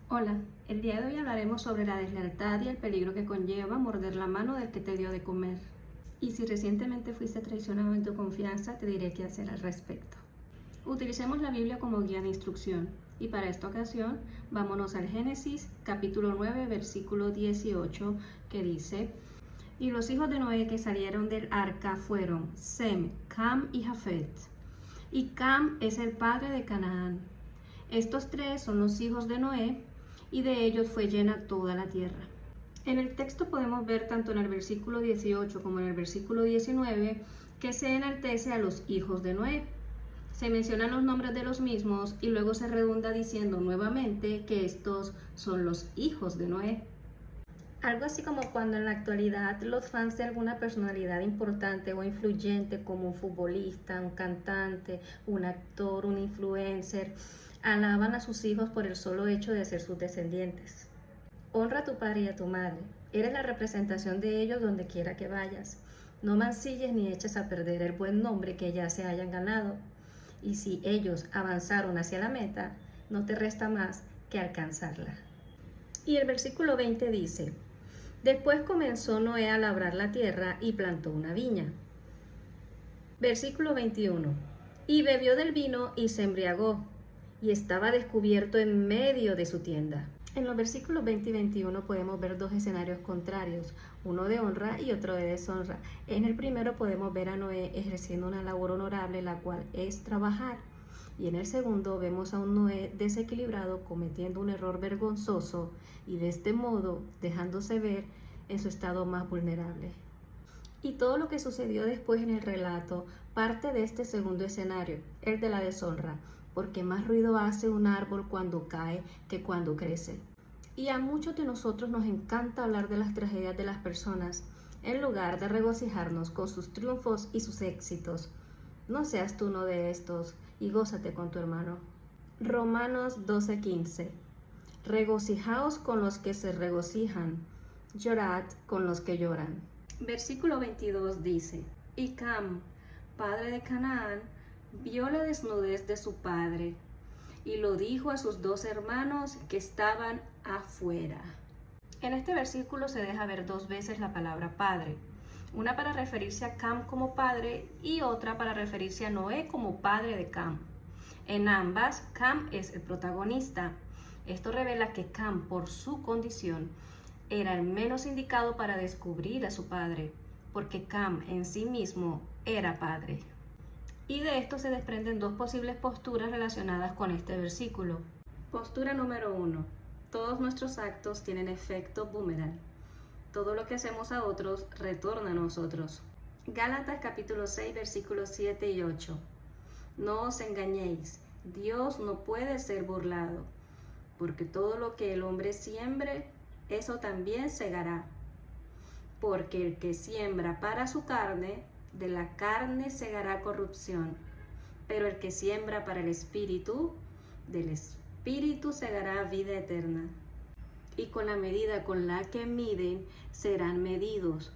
Hola, el día de hoy hablaremos sobre la deslealtad y el peligro que conlleva morder la mano del que te dio de comer. Y si recientemente fuiste traicionado en tu confianza, te diré qué hacer al respecto. Utilicemos la Biblia como guía de instrucción y para esta ocasión vámonos al Génesis capítulo 9 versículo 18 que dice: Y los hijos de Noé que salieron del arca fueron Sem, Cam y Jafet. Y Cam es el padre de Canaán. Estos tres son los hijos de Noé, y de ellos fue llena toda la tierra. En el texto podemos ver tanto en el versículo 18 como en el versículo 19 que se enaltece a los hijos de Noé. Se mencionan los nombres de los mismos y luego se redunda diciendo nuevamente que estos son los hijos de Noé. Algo así como cuando en la actualidad los fans de alguna personalidad importante o influyente como un futbolista, un cantante, un actor, un influencer, alaban a sus hijos por el solo hecho de ser sus descendientes. Honra a tu padre y a tu madre. Eres la representación de ellos donde quiera que vayas. No mancilles ni eches a perder el buen nombre que ya se hayan ganado. Y si ellos avanzaron hacia la meta, no te resta más que alcanzarla. Y el versículo 20 dice: Después comenzó Noé a labrar la tierra y plantó una viña. Versículo 21. Y bebió del vino y se embriagó, y estaba descubierto en medio de su tienda. En los versículos 20 y 21 podemos ver dos escenarios contrarios, uno de honra y otro de deshonra. En el primero podemos ver a Noé ejerciendo una labor honorable, la cual es trabajar. Y en el segundo vemos a un Noé desequilibrado cometiendo un error vergonzoso y de este modo dejándose ver en su estado más vulnerable. Y todo lo que sucedió después en el relato parte de este segundo escenario, el de la deshonra, porque más ruido hace un árbol cuando cae que cuando crece. Y a muchos de nosotros nos encanta hablar de las tragedias de las personas, en lugar de regocijarnos con sus triunfos y sus éxitos. No seas tú uno de estos y gózate con tu hermano. Romanos 12:15. Regocijaos con los que se regocijan, llorad con los que lloran. Versículo 22 dice: Y Cam, padre de Canaán, vio la desnudez de su padre y lo dijo a sus dos hermanos que estaban afuera. En este versículo se deja ver dos veces la palabra padre, una para referirse a Cam como padre y otra para referirse a Noé como padre de Cam. En ambas, Cam es el protagonista. Esto revela que Cam, por su condición, era el menos indicado para descubrir a su padre, porque Cam en sí mismo era padre. Y de esto se desprenden dos posibles posturas relacionadas con este versículo. Postura número 1. Todos nuestros actos tienen efecto boomerang. Todo lo que hacemos a otros retorna a nosotros. Gálatas capítulo 6 versículos 7 y 8. No os engañéis, Dios no puede ser burlado, porque todo lo que el hombre siembre, eso también segará. Porque el que siembra para su carne, de la carne segará corrupción, pero el que siembra para el Espíritu, del Espíritu segará vida eterna. Y con la medida con la que miden, serán medidos.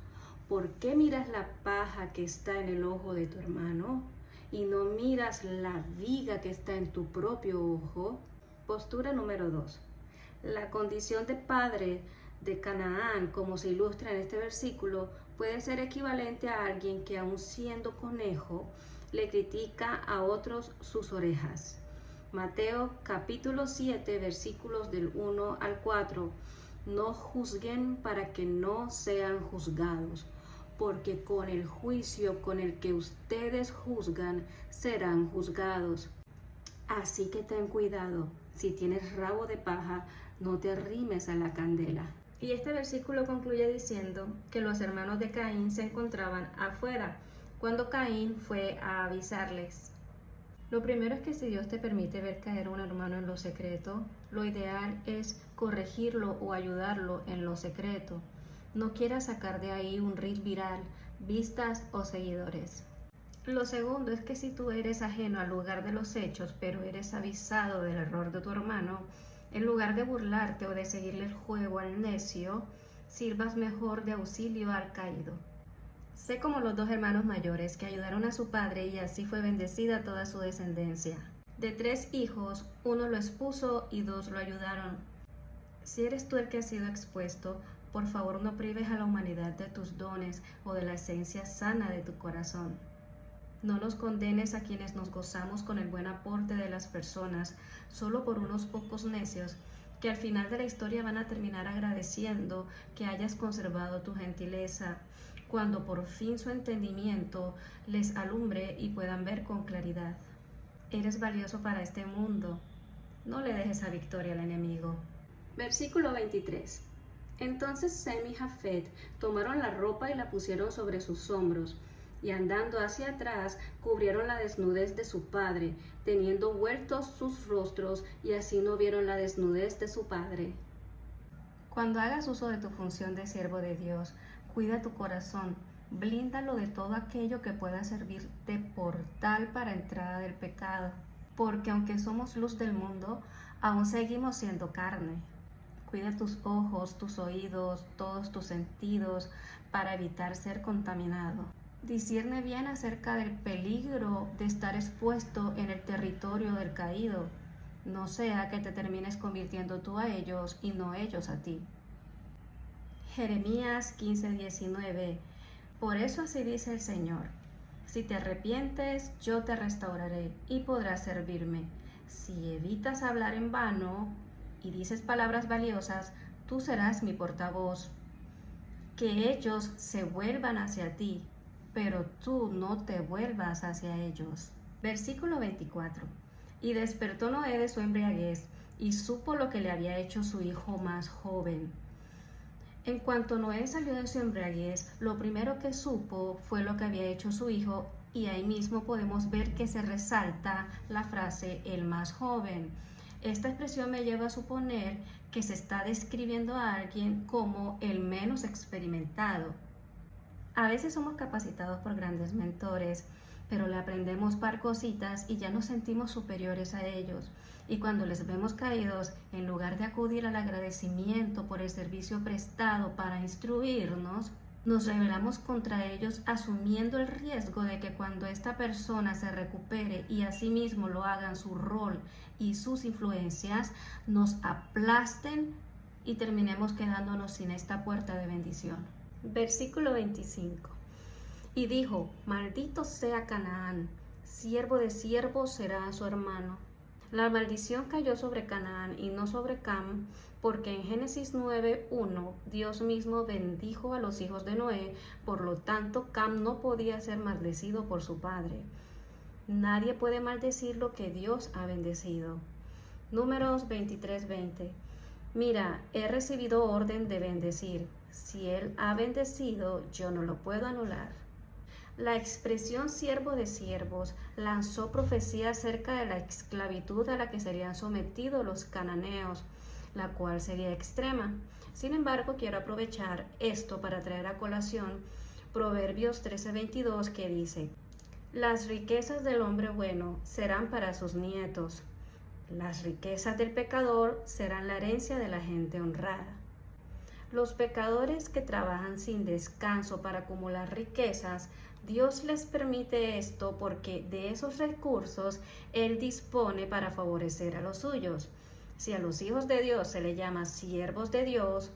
¿Por qué miras la paja que está en el ojo de tu hermano y no miras la viga que está en tu propio ojo? Postura número 2. La condición de padre de Canaán, como se ilustra en este versículo, puede ser equivalente a alguien que, aun siendo conejo, le critica a otros sus orejas. Mateo capítulo 7 versículos del 1 al 4. No juzguen para que no sean juzgados, porque con el juicio con el que ustedes juzgan serán juzgados. Así que ten cuidado, si tienes rabo de paja, no te arrimes a la candela. Y este versículo concluye diciendo que los hermanos de Caín se encontraban afuera, cuando Caín fue a avisarles. Lo primero es que si Dios te permite ver caer a un hermano en lo secreto, lo ideal es corregirlo o ayudarlo en lo secreto. No quieras sacar de ahí un reel viral, vistas o seguidores. Lo segundo es que si tú eres ajeno al lugar de los hechos, pero eres avisado del error de tu hermano, en lugar de burlarte o de seguirle el juego al necio, sirvas mejor de auxilio al caído. Sé como los dos hermanos mayores que ayudaron a su padre y así fue bendecida toda su descendencia. De 3 hijos, 1 lo expuso y 2 lo ayudaron. Si eres tú el que ha sido expuesto, por favor no prives a la humanidad de tus dones o de la esencia sana de tu corazón. No nos condenes a quienes nos gozamos con el buen aporte de las personas solo por unos pocos necios que al final de la historia van a terminar agradeciendo que hayas conservado tu gentileza, cuando por fin su entendimiento les alumbre y puedan ver con claridad. Eres valioso para este mundo. No le dejes a victoria al enemigo. Versículo 23. Entonces Sem y Jafet tomaron la ropa y la pusieron sobre sus hombros, y andando hacia atrás cubrieron la desnudez de su padre, teniendo vueltos sus rostros, y así no vieron la desnudez de su padre. Cuando hagas uso de tu función de siervo de Dios, cuida tu corazón, blíndalo de todo aquello que pueda servir de portal para entrada del pecado, porque aunque somos luz del mundo, aún seguimos siendo carne. Cuida tus ojos, tus oídos, todos tus sentidos, para evitar ser contaminado. Discierne bien acerca del peligro de estar expuesto en el territorio del caído, no sea que te termines convirtiendo tú a ellos y no ellos a ti. Jeremías 15:19. Por eso así dice el Señor: si te arrepientes, yo te restauraré y podrás servirme. Si evitas hablar en vano y dices palabras valiosas, tú serás mi portavoz. Que ellos se vuelvan hacia ti, pero tú no te vuelvas hacia ellos. Versículo 24. Y despertó Noé de su embriaguez, y supo lo que le había hecho su hijo más joven. En cuanto Noé salió de su embriaguez, lo primero que supo fue lo que había hecho su hijo, y ahí mismo podemos ver que se resalta la frase el más joven. Esta expresión me lleva a suponer que se está describiendo a alguien como el menos experimentado. A veces somos capacitados por grandes mentores, pero le aprendemos par cositas y ya nos sentimos superiores a ellos. Y cuando les vemos caídos, en lugar de acudir al agradecimiento por el servicio prestado para instruirnos, nos rebelamos contra ellos, asumiendo el riesgo de que cuando esta persona se recupere y asimismo lo hagan su rol y sus influencias, nos aplasten y terminemos quedándonos sin esta puerta de bendición. Versículo 25. Y dijo: maldito sea Canaán, siervo de siervos será su hermano. La maldición cayó sobre Canaán y no sobre Cam, porque en Génesis 9:1 Dios mismo bendijo a los hijos de Noé, por lo tanto Cam no podía ser maldecido por su padre. Nadie puede maldecir lo que Dios ha bendecido. Números 23:20. Mira, he recibido orden de bendecir. Si él ha bendecido, yo no lo puedo anular. La expresión siervo de siervos lanzó profecía acerca de la esclavitud a la que serían sometidos los cananeos, la cual sería extrema. Sin embargo, quiero aprovechar esto para traer a colación Proverbios 13:22, que dice: las riquezas del hombre bueno serán para sus nietos. Las riquezas del pecador serán la herencia de la gente honrada. Los pecadores que trabajan sin descanso para acumular riquezas, Dios les permite esto porque de esos recursos Él dispone para favorecer a los suyos. Si a los hijos de Dios se les llama siervos de Dios,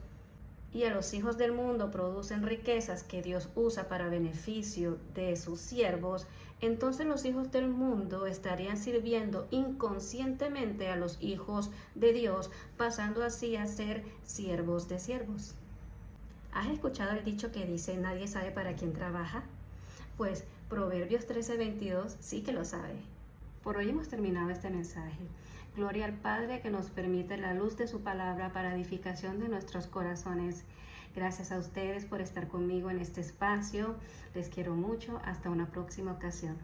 y a los hijos del mundo producen riquezas que Dios usa para beneficio de sus siervos, entonces los hijos del mundo estarían sirviendo inconscientemente a los hijos de Dios, pasando así a ser siervos de siervos. ¿Has escuchado el dicho que dice nadie sabe para quién trabaja? Pues Proverbios 13:22 sí que lo sabe. Por hoy hemos terminado este mensaje. Gloria al Padre que nos permite la luz de su palabra para edificación de nuestros corazones. Gracias a ustedes por estar conmigo en este espacio. Les quiero mucho. Hasta una próxima ocasión.